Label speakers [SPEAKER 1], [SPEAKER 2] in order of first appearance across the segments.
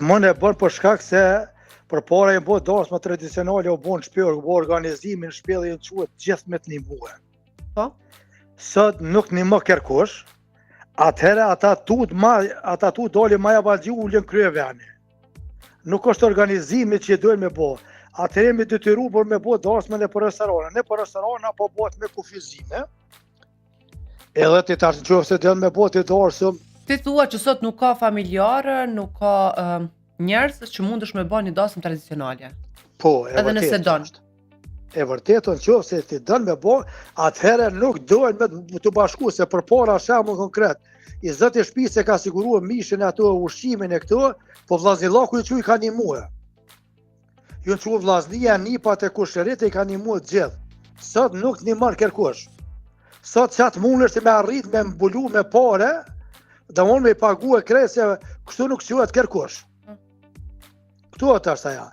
[SPEAKER 1] Më në bën për shkak se përpara e bë dasma tradicionale, u bën shpër, u bë organizimin, shpelli i quhet gjithë me të nimuar.
[SPEAKER 2] Po?
[SPEAKER 1] Sot nuk një më kërkosh, atëherë ata tu doli ma javallgju ullën krye veni. Nuk është organizimi që duhet me bo. Atëherë me detyru për me bo dasmën e për restorana. Ne për restorana po bëhet me kufizime. Edhe ti tash nëse do me bo të darsëm.
[SPEAKER 2] Ti thua që sot nuk ka familjarë, nuk ka njerëz që mundesh me bën një dasmë tradicionale.
[SPEAKER 1] Po,
[SPEAKER 2] edhe nëse don.
[SPEAKER 1] E vërtetë nëse ti don me bo, atëherë nuk duhet me të bashku se përpara shembull konkret. I zoti shtëpisë ka siguruar mishin ato ushqimin e këto, po vllaznillaku i çuj ka një muaj. Jo çu vllaznia nipat e kushërit i ka një muaj gjithë. Sot nuk një marr kërkosh. Sot çat mundesh të me arrit me mbulu me parë, domon me paguë krese, kështu nuk quhet kërkosh. Këtu tash ajo.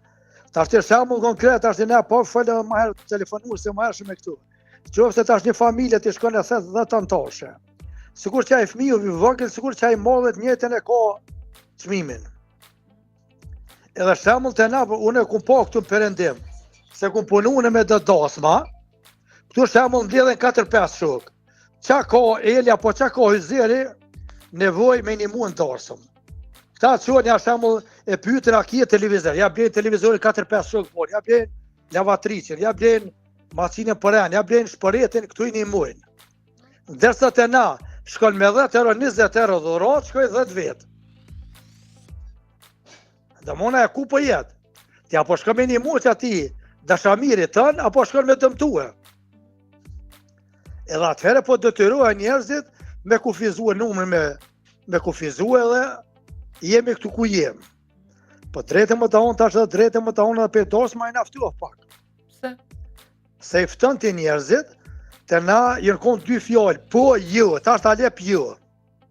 [SPEAKER 1] Tash të shembull konkret tash ne po folë më herë telefonuar se më herë me këtu. Qofse tash një familje ti shkon e thet 10 antarësh. Sigur që ai fëmiu i vogël, sigur që ai mollet njëtën e ka çmimin. Edhe shembull të na, unë kum pa këtu në Perëndim, se kum punuar me dasma, këtu shembull mbledhen 4-5 shok. Qa ka Elja, po qa ka Hyzeri, nevojë me një muaj darsëm. Këta çuan ja shembull e pyetën a ke televizor, ja blen televizorin 4-5 shok por, ja blen lavatricën, ja blen makinën për anë, ja blen shpëretin këtu një muaj. Ndërsa të na shkon me 10 euro, 20 euro dhurat, shkoj 10 vet. Damona e ku po jetë? Ti apo shkon me një muaj ati dashamirit tën, apo shkon me dëmtue. Edhe atëherë po detyrohen njerëzit me kufizue numrin me kufizue edhe jemi këtu ku jemi. Po drejtë më të onë tash edhe drejtë më të onë edhe për dasma i naftuoh pak.
[SPEAKER 2] Pse?
[SPEAKER 1] Se i ftën të njerëzit, të na jërkon 2 fjalë, po jo, tash ta lep jo.